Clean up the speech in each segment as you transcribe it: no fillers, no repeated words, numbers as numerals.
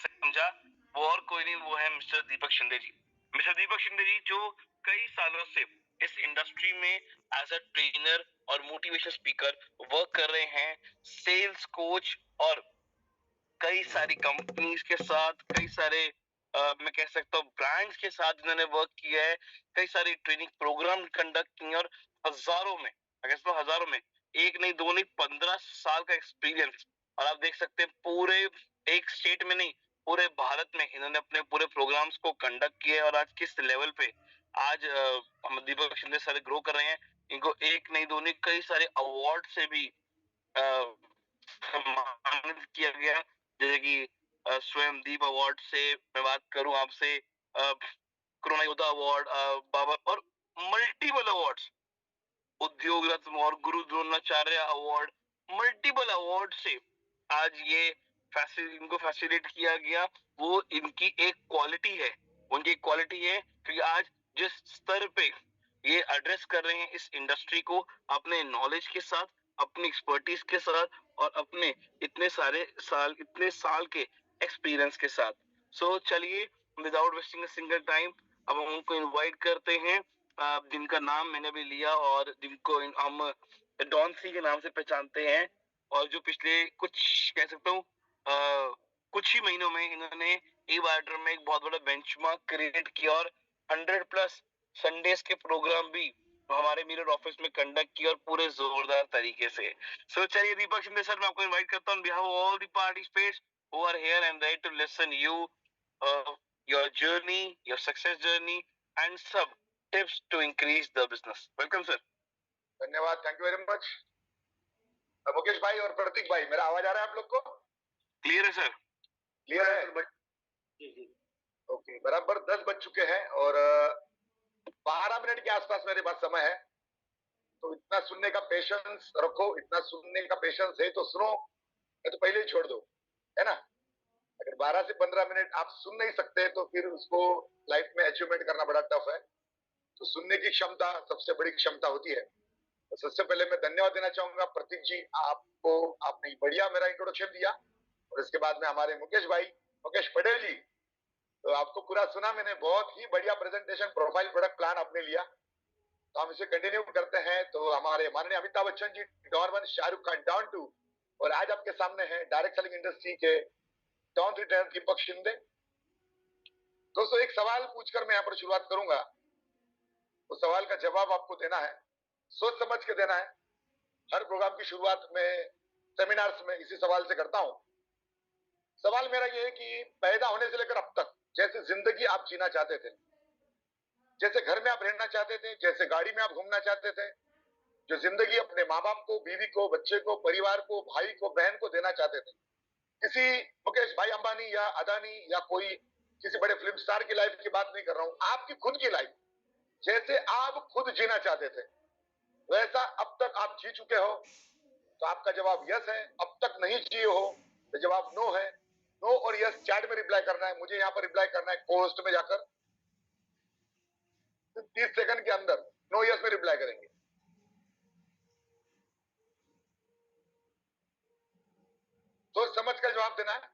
समझा, वो और कोई नहीं, वो है मिस्टर दीपक शिंदे जी। मिस्टर दीपक शिंदे जी जो कई सालों से इस इंडस्ट्री में एज अ ट्रेनर और मोटिवेशन स्पीकर वर्क कर रहे हैं, सेल्स कोच, और कई सारी कंपनीज के साथ, कई सारे मैं कह सकता हूँ ब्रांड्स के साथ इन्होंने वर्क किया है, कई सारी ट्रेनिंग प्रोग्राम कंडक्ट किए, और हजारों में, हजारों में, एक नहीं दो नहीं 15 साल का एक्सपीरियंस। और आप देख सकते हैं पूरे एक स्टेट में नहीं, पूरे भारत में इन्होंने अपने पूरे प्रोग्राम्स को कंडक्ट किए, और आज किस लेवल पे आज हम दीपक शिंदे सर ग्रो कर रहे हैं। इनको एक नहीं दो नहीं कई सारे अवार्ड से भी सम्मानित किया गया, जैसे कि स्वयं दीप अवार्ड से मैं बात करूं आपसे, कोरोना योद्धा अवार्ड, बाबा, और मल्टीपल अवार्ड्स, उद्योग रत्न और गुरु द्रोणाचार्य अवार्ड, मल्टीपल अवार्ड से आज ये इनको फैसिलिटेट किया गया। वो इनकी एक क्वालिटी है, उनकी क्वालिटी है, क्योंकि आज जिस स्तर पे ये एड्रेस कर रहे हैं इस इंडस्ट्री को, अपने नॉलेज के साथ, अपनी एक्सपर्टीज के साथ, और अपने इतने साल के एक्सपीरियंस के साथ। सो चलिए, without wasting a single time, अब हम उनको इनवाइट करते हैं, जिनका नाम मैंने भी लिया और जिनको हम डॉन सी के नाम से पहचानते हैं, और जो पिछले कुछ कह सकता हूँ कुछ ही महीनों में इन्होंने ई वाटर में एक बहुत बड़ा बेंचमार्क क्रिएट किया, और 100+ संडेज के प्रोग्राम भी हमारे मिरर ऑफिस में कंडक्ट किया, और पूरे जोरदार तरीके से। सो चलिए दीपक शिंदे सर, मैं आपको इनवाइट करता हूँ behalf all the participants who are here and ready to listen you, your journey, your success journey, and सब tips to increase the business. Welcome sir. धन्यवाद, thank you very much. Mukesh भाई और प्रतीक भाई, मेरा आवाज आ रहा है आप लोग को? क्लियर है सर? क्लियर है जी। ओके, बराबर 10 बज चुके हैं और 12 मिनट के आसपास मेरे पास समय है, तो इतना सुनने का पेशेंस रखो, इतना सुनने का पेशेंस है तो सुनो, या तो पहले ही छोड़ दो, है ना। अगर 12 से 15 मिनट आप सुन नहीं सकते तो फिर उसको लाइफ में अचीवमेंट करना बड़ा टफ है। तो सुनने की क्षमता सबसे बड़ी क्षमता होती है। तो सबसे पहले मैं धन्यवाद देना चाहूंगा प्रतीक जी, आपको, आपने बढ़िया मेरा इंट्रोडक्शन दिया, और इसके बाद में हमारे मुकेश भाई, मुकेश पटेल जी, तो आपको पूरा सुना मैंने, बहुत ही बढ़िया प्रेजेंटेशन, प्रोफाइल प्रोडक्ट प्लान आपने लिया, तो हम इसे कंटिन्यू करते हैं। तो हमारे माननीय अमिताभ बच्चन जी, डॉन 1, शाहरुख खान डॉन 2, और आज आपके सामने है डायरेक्ट सेलिंग इंडस्ट्री के डॉन रिटर्न दीपक शिंदे। दोस्तों, एक सवाल पूछकर मैं यहाँ पर शुरुआत करूंगा, उस सवाल का जवाब आपको देना है, सोच समझ के देना है। हर प्रोग्राम की शुरुआत में, सेमिनार्स में इसी सवाल से करता हूं। सवाल मेरा ये है कि पैदा होने से लेकर अब तक जैसे जिंदगी आप जीना चाहते थे, जैसे घर में आप रहना चाहते थे, जैसे गाड़ी में आप घूमना चाहते थे, जो जिंदगी अपने माँ बाप को, बीवी को, बच्चे को, परिवार को, भाई को, बहन को देना चाहते थे, किसी मुकेश भाई अंबानी या अदानी या कोई किसी बड़े फिल्म स्टार की लाइफ की बात नहीं कर रहा हूं, आपकी खुद की लाइफ जैसे आप खुद जीना चाहते थे वैसा अब तक आप जी चुके हो, तो आपका जवाब यस है। अब तक नहीं जिए हो तो जवाब नो है। नो और यस चैट में रिप्लाई करना है, मुझे यहाँ पर रिप्लाई करना है पोस्ट में जाकर, 30 सेकंड के अंदर नो यस में रिप्लाई करेंगे। सोच समझ कर जवाब देना है।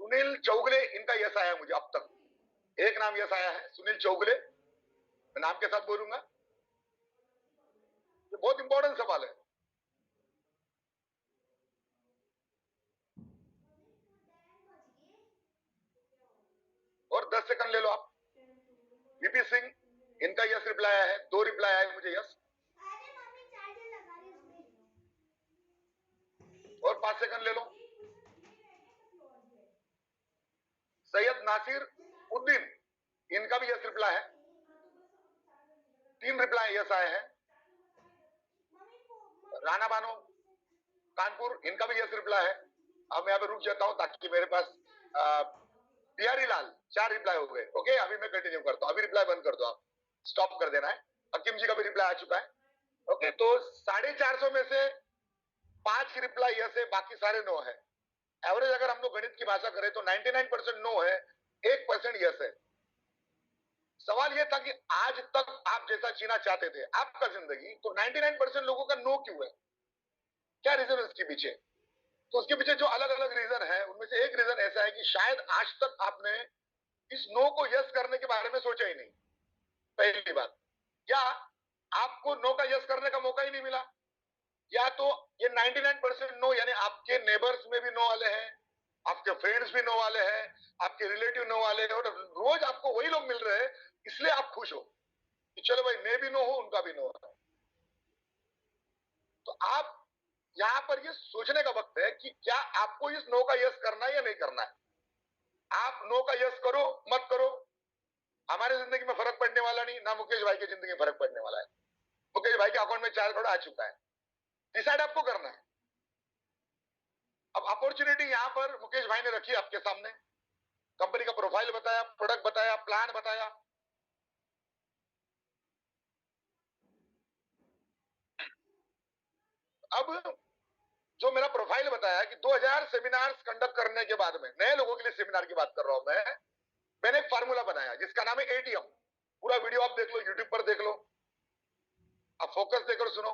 सुनील चौगले, इनका यस आया मुझे अब तक, एक नाम यस आया है, सुनील चौगले, मैं नाम के साथ बोलूंगा। ये बहुत इंपॉर्टेंट सवाल है। और 10 सेकंड ले लो आप। वीपी सिंह, इनका यस रिप्लाई आया है, 2 रिप्लाई आए मुझे यस, और 5 सेकंड ले लो। सैयद नासिर उद्दीन, इनका भी यस रिप्लाई है, 3 रिप्लाई यस आए हैं। राणा बानो कानपुर, इनका भी यस रिप्लाई है। अब मैं यहाँ पे रुक जाता हूं ताकि मेरे पास बिहारी लाल, 4 रिप्लाई हो गए। ओके, अभी मैं कंटिन्यू करता हूं, अभी रिप्लाई बंद कर दो, आप स्टॉप कर देना है। हकीम जी का भी रिप्लाई आ चुका है। ओके, तो 450 में से 5 रिप्लाई यस है, बाकी सारे नो है। एवरेज अगर हम लोग गणित की भाषा करें तो 99% नो है, 1% यस है। सवाल यह था कि आज तक आप जैसा जीना चाहते थे आपका जिंदगी, तो 99% लोगों का नो क्यों है? क्या रीजन है उसके पीछे? तो उसके पीछे जो अलग अलग रीजन है उनमें से एक रीजन ऐसा है कि शायद आज तक आपने इस नो को यस करने के बारे में सोचा ही नहीं, पहली बात। या आपको नो का यस करने का मौका ही नहीं मिला, या तो ये 99% नो यानी आपके नेबर्स में भी नो वाले हैं, आपके फ्रेंड्स भी नो वाले हैं, आपके रिलेटिव नो वाले हैं, और रोज आपको वही लोग मिल रहे हैं, इसलिए आप खुश हो कि चलो भाई मैं भी नो हूं, उनका भी नो है। तो आप यहां पर ये सोचने का वक्त है कि क्या आपको इस नो का यस करना है या नहीं करना है। आप नो का यस करो मत करो, हमारे जिंदगी में फर्क पड़ने वाला नहीं, ना मुकेश भाई की जिंदगी में फर्क पड़ने वाला है। मुकेश भाई के अकाउंट में 4 करोड़ आ चुका है, डिसाइड आपको करना है। अब अपॉर्चुनिटी यहां पर मुकेश भाई ने रखी आपके सामने, कंपनी का प्रोफाइल बताया, प्रोडक्ट बताया, प्लान बताया। अब जो मेरा प्रोफाइल बताया कि 2000 सेमिनार्स कंडक्ट करने के बाद में, नए लोगों के लिए सेमिनार की बात कर रहा हूं मैंने एक फार्मूला बनाया जिसका नाम है एटीएम। पूरा वीडियो आप देख लो, यूट्यूब पर देख लो, आप फोकस देकर सुनो।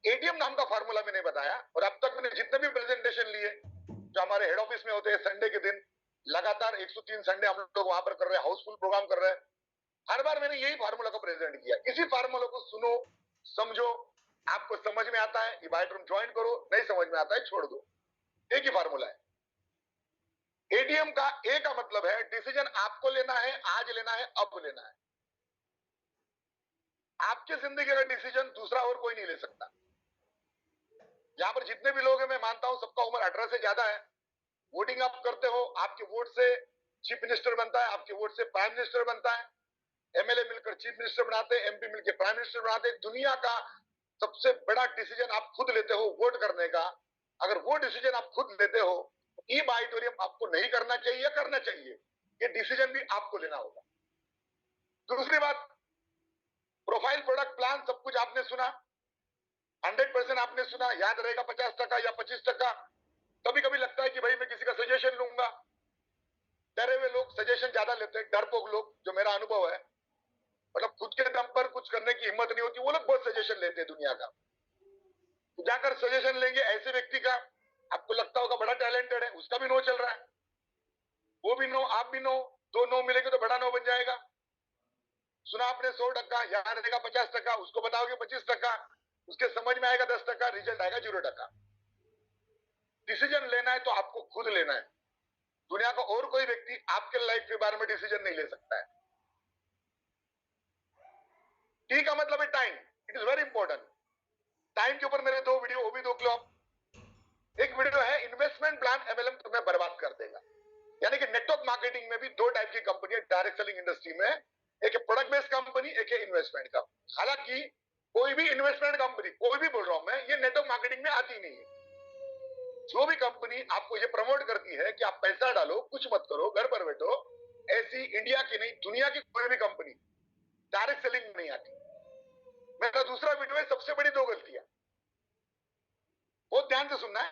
एटीएम नाम का फार्मूला मैंने बताया, और अब तक मैंने जितने भी प्रेजेंटेशन लिए जो हमारे हेड ऑफिस में होते हैं संडे के दिन, लगातार 103 संडे हम लोग वहां पर कर रहे हैं, हाउसफुल प्रोग्राम कर रहे हैं, हर बार मैंने यही फार्मूला को प्रेजेंट किया। इसी फार्मूला को सुनो, समझो, आपको समझ में आता है इबाइट ज्वाइन करो, नहीं समझ में आता है छोड़ दो। एक ही फार्मूला है। एटीएम का ए का मतलब है डिसीजन आपको लेना है, आज लेना है, अब लेना है। आपके जिंदगी का डिसीजन दूसरा और कोई नहीं ले सकता। यहां पर जितने भी लोग हैं मैं मानता हूं सबका उम्र 18 से ज्यादा है। वोटिंग आप करते हो, आपके वोट से चीफ मिनिस्टर बनता है, आपके वोट से प्राइम मिनिस्टर बनता है, एमएलए मिलकर चीफ मिनिस्टर बनाते हैं, एमपी मिलकर प्राइम मिनिस्टर बनाते हैं। दुनिया का सबसे बड़ा डिसीजन आप खुद लेते हो वोट करने का। अगर वो डिसीजन आप खुद लेते हो तो ई बाइटोरियम आपको नहीं करना चाहिए या करना चाहिए, ये डिसीजन भी आपको लेना होगा। दूसरी बात, प्रोफाइल, प्रोडक्ट, प्लान, सब कुछ आपने सुना, 100% आपने सुना, याद रहेगा 50% या 25%। कभी कभी लगता है कि भाई मैं किसी का सजेशन लूंगा, डरे हुए लोग सजेशन ज्यादा लेते हैं, डरपोक लोग, जो मेरा अनुभव है, मतलब खुद के दम पर कुछ करने की हिम्मत नहीं होती, वो लोग बहुत सजेशन लेते हैं दुनिया का। तो जाकर सजेशन लेंगे ऐसे व्यक्ति का, आपको लगता होगा बड़ा टैलेंटेड है, उसका भी नो चल रहा है, वो भी नो, आप भी नो, दो नो मिलेंगे तो बड़ा नो बन जाएगा। सुना आपने 100%, याद रहेगा 50%, उसको बताओगे 25%, उसके समझ में आएगा 10%, रिजल्ट आएगा 0%। डिसीजन लेना है तो आपको खुद लेना है, दुनिया का और कोई व्यक्ति आपके लाइफ के बारे में डिसीजन नहीं ले सकता है। टी का मतलब है time, it is very important. Time के ऊपर मेरे 2 वीडियो, वो भी देख लो आप। एक वीडियो है इन्वेस्टमेंट प्लान एमएलएम तुम्हें बर्बाद कर देगा, यानी कि नेटवर्क मार्केटिंग में भी 2 टाइप की कंपनी है डायरेक्ट सेलिंग इंडस्ट्री में, एक है प्रोडक्ट बेस्ड कंपनी, एक है इन्वेस्टमेंट का। हालांकि कोई भी इन्वेस्टमेंट कंपनी, कोई भी बोल रहा हूं मैं, ये नेटवर्क मार्केटिंग में आती नहीं है। जो भी कंपनी आपको ये प्रमोट करती है कि आप पैसा डालो, कुछ मत करो, घर पर बैठो, ऐसी इंडिया की नहीं दुनिया की कोई भी कंपनी डायरेक्ट सेलिंग में नहीं आती। मेरा दूसरा वीडियो है सबसे बड़ी 2 गलतियां, बहुत ध्यान से सुनना है।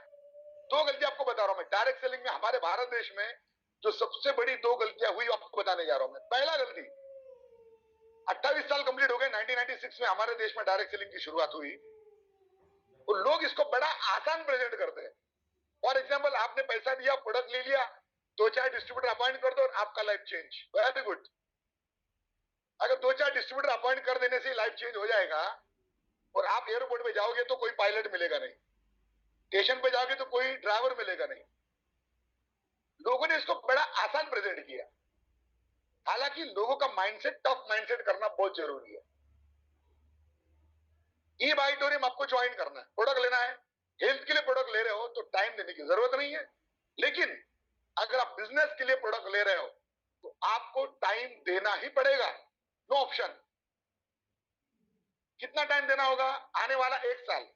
2 गलतियां आपको बता रहा हूं मैं डायरेक्ट सेलिंग में हमारे भारत देश में, जो सबसे बड़ी 2 गलतियां हुई आपको बताने जा रहा हूं मैं। पहला गलती, 28 साल कंप्लीट हो गए, 1996 में हमारे देश में डायरेक्ट सेलिंग की शुरुआत हुई, तो लोग इसको बड़ा आसान प्रेजेंट करते हैं। फॉर एग्जाम्पल, आपने पैसा दिया, प्रोडक्ट ले लिया, 2-4 डिस्ट्रीब्यूटर अपॉइंट कर दो और आपका लाइफ चेंज, वेरी गुड। अगर 2-4 डिस्ट्रीब्यूटर अपॉइंट कर देने से लाइफ चेंज हो जाएगा, और आप एयरपोर्ट पे जाओगे तो कोई पायलट मिलेगा नहीं, स्टेशन पे जाओगे तो कोई ड्राइवर मिलेगा नहीं। लोगों ने इसको बड़ा आसान प्रेजेंट किया, हालांकि लोगों का माइंडसेट, टफ माइंडसेट करना बहुत जरूरी है। ई बाइटोरियम आपको ज्वाइन करना है, प्रोडक्ट लेना है, हेल्थ के लिए प्रोडक्ट ले रहे हो तो टाइम देने की जरूरत नहीं है, लेकिन अगर आप बिजनेस के लिए प्रोडक्ट ले रहे हो तो आपको टाइम देना ही पड़ेगा, नो ऑप्शन। कितना टाइम देना होगा? आने वाला 1 साल,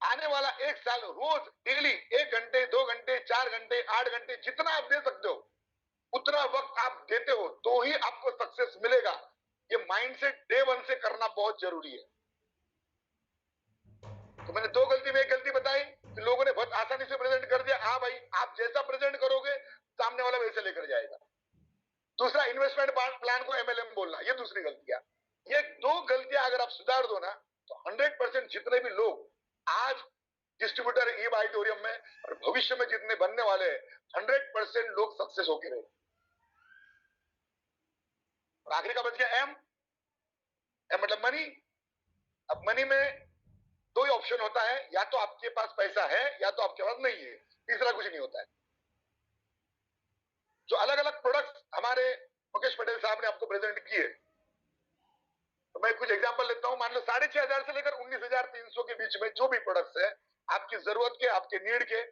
आने वाला 1 साल रोज डेली 1 घंटे, 2 घंटे, 4 घंटे, 8 घंटे, जितना आप दे सकते हो उतना वक्त आप देते हो तो ही आपको सक्सेस मिलेगा। ये माइंडसेट डे 1 से करना बहुत जरूरी है। तो मैंने 2 गलती में 1 गलती बताई, तो लोगों ने बहुत आसानी से प्रेजेंट कर दिया। हाँ भाई, आप जैसा प्रेजेंट करोगे सामने वाला वैसे लेकर जाएगा। दूसरा, इन्वेस्टमेंट प्लान को एमएलएम बोलना, ये दूसरी गलतियां। ये 2 गलतियां अगर आप सुधार दो ना, तो 100% जितने भी लोग आज डिस्ट्रीब्यूटर ई ऑडिटोरियम में और भविष्य में जितने बनने वाले हैं, 100% लोग सक्सेस होके रहे। और आखिरी का बच गया एम। एम मतलब मनी। अब मनी में 2 ही ऑप्शन होता है, या तो आपके पास पैसा है या तो आपके पास नहीं है, तीसरा कुछ नहीं होता है। जो अलग अलग प्रोडक्ट्स हमारे मुकेश पटेल साहब ने आपको प्रेजेंट किए, तो मैं कुछ एग्जांपल लेता हूं। मान लो 6,500 से लेकर 19,300 के बीच में जो भी प्रोडक्ट्स है, आपकी जरूरत के, आपके नीड के,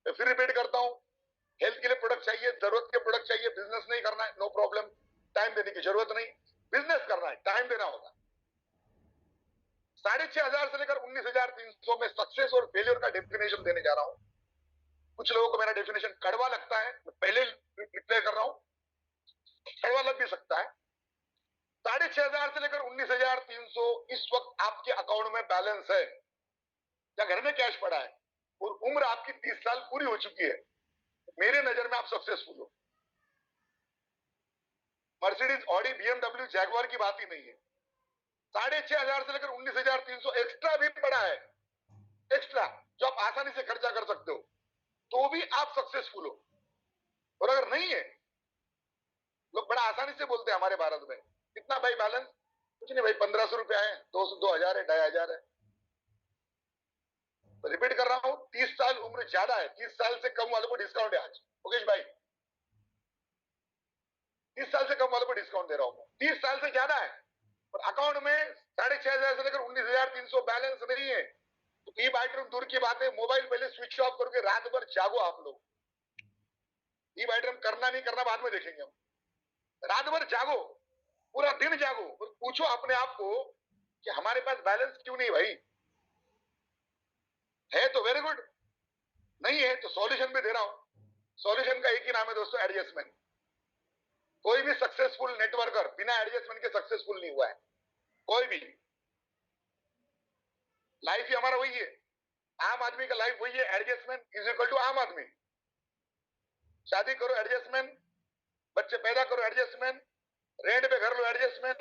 मैं फिर रिपीट करता हूं। हेल्थ के लिए प्रोडक्ट चाहिए, जरूरत के प्रोडक्ट चाहिए, बिजनेस नहीं करना है, नो प्रॉब्लम, टाइम देने की जरूरत नहीं। बिजनेस करना है, टाइम देना होगा। 6,500 से लेकर 19,300 में सक्सेस और फेलियर का डेफिनेशन देने जा रहा हूं। कुछ लोगों को मेरा डेफिनेशन कड़वा लगता है, मैं पहले डिक्लेयर कर रहा हूं, कड़वा लग भी सकता है। 6,500 से लेकर 19,300 इस वक्त आपके अकाउंट में बैलेंस है या घर में कैश पड़ा है, और उम्र आपकी 30 साल पूरी हो चुकी है, मेरे नजर में आप सक्सेसफुल हो। मर्सिडीज, ऑडी, बीएमडब्ल्यू, जैगवार की बात ही नहीं है। 6,500 से लेकर 19,300 एक्स्ट्रा भी पड़ा है, एक्स्ट्रा, जो आप आसानी से खर्चा कर सकते हो, तो भी आप सक्सेसफुल हो। और अगर नहीं है, लोग बड़ा आसानी से बोलते हैं हमारे भारत में, कितना भाई बैलेंस? कुछ नहीं भाई, 1,500 रुपया है, 2,000 है, 2,500 है। तो रिपीट कर रहा हूं, 30 साल उम्र ज्यादा है, 30 साल से कम वालों को डिस्काउंट है आज मुकेश भाई। 30 साल से कम वालों को डिस्काउंट दे रहा हूं। 30 साल से ज्यादा है और अकाउंट में 6,500 से लेकर 19,300 बैलेंस नहीं है, तो ई बाइटरूम दूर की बात है, मोबाइल पहले स्विच ऑफ करके रात भर जागो आप लोग। ई बाइटरूम करना नहीं करना बाद में देखेंगे हम। रात भर जागो, पूरा दिन जागो और पूछो अपने आप को कि हमारे पास बैलेंस क्यों नहीं भाई? है तो वेरी गुड, नहीं है तो सॉल्यूशन भी दे रहा हूं। सॉल्यूशन का एक ही नाम है दोस्तों, एडजस्टमेंट। कोई भी सक्सेसफुल नेटवर्कर बिना एडजस्टमेंट के सक्सेसफुल नहीं हुआ है, कोई भी। लाइफ ही हमारा वही है, आम आदमी का लाइफ वही है, एडजस्टमेंट इज इक्वल टू आम आदमी। शादी करो एडजस्टमेंट, बच्चे पैदा करो एडजस्टमेंट, रेंट पे घर लो एडजस्टमेंट,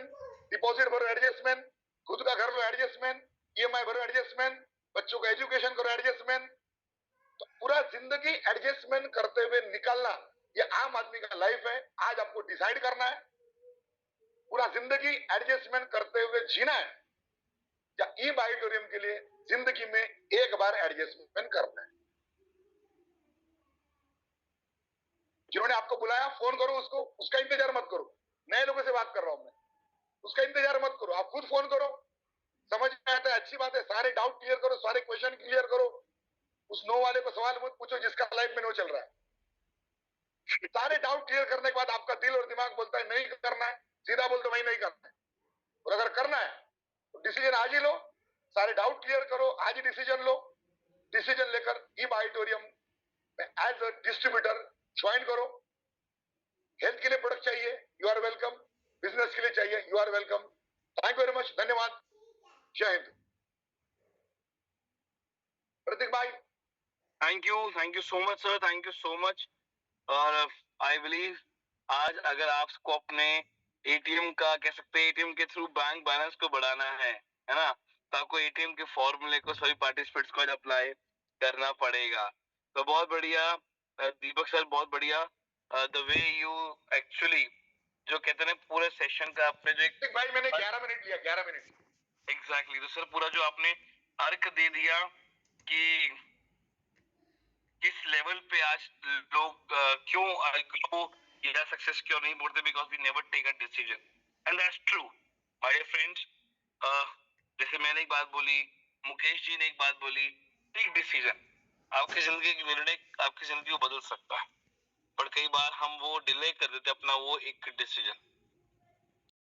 डिपॉजिट भरो एडजस्टमेंट, खुद का घर लो एडजस्टमेंट, ईएमआई भरो एडजस्टमेंट, बच्चों का एजुकेशन करो एडजस्टमेंट। तो पूरा जिंदगी एडजस्टमेंट करते हुए निकालना, ये आम आदमी का लाइफ है। आज आपको डिसाइड करना है, पूरा जिंदगी एडजस्टमेंट करते हुए जीना है या ई ऑडिटोरियम के लिए जिंदगी में एक बार एडजस्टमेंट करना है। जिन्होंने आपको बुलाया, फोन करो उसको, उसका इंतजार मत करो। नए लोगों से बात कर रहा हूं मैं, उसका इंतजार मत करो, आप खुद फोन करो। समझ में आता है, अच्छी बात है, सारे डाउट क्लियर करो, सारे क्वेश्चन क्लियर करो। उस नो वाले को सवाल मत पूछो जिसका लाइफ में नो चल रहा है। सारे डाउट क्लियर करने के बाद आपका दिल और दिमाग बोलता है नहीं करना है, सीधा बोल दो भाई नहीं करना है। और अगर करना है तो डिसीजन आज ही लो, सारे डाउट क्लियर करो, आज ही डिसीजन लो। डिसीजन लेकर ई ऑडिटोरियम में एज अ डिस्ट्रीब्यूटर ज्वाइन करो। हेल्थ के लिए प्रोडक्ट चाहिए, यू आर वेलकम। बिजनेस के लिए चाहिए, you are welcome. Thank you very much, धन्यवाद, जय हिंद। प्रतीक भाई। Thank you so much sir, thank you so much. और आई बिलीव आज अगर आपको अपने एटीएम का, कह सकते हैं एटीएम के थ्रू बैंक बैलेंस को बढ़ाना है ना, तो आपको एटीएम के फॉर्मूले को सभी पार्टिसिपेंट्स को आज अप्लाई करना पड़ेगा। तो बहुत बढ़िया दीपक सर, बहुत बढ़िया द वे यू एक्चुअली, जो कहते हैं पूरे सेशन का आपने जो एक भाई मैंने 11 मिनट लिया, 11 मिनट एग्जैक्टली। तो सर पूरा जो आपने अर्क दे दिया कि किस लेवल पे आज लोग क्यों ग्रो या सक्सेस क्यों नहीं बोलते, because we never take a decision, and that's true my dear friends. जैसे मैंने एक बात बोली, मुकेश जी ने एक बात बोली, टेक डिसीजन। आपकी जिंदगी की निर्णय आपकी जिंदगी को बदल सकता है, पर कई बार हम वो डिले कर देते अपना वो एक डिसीजन।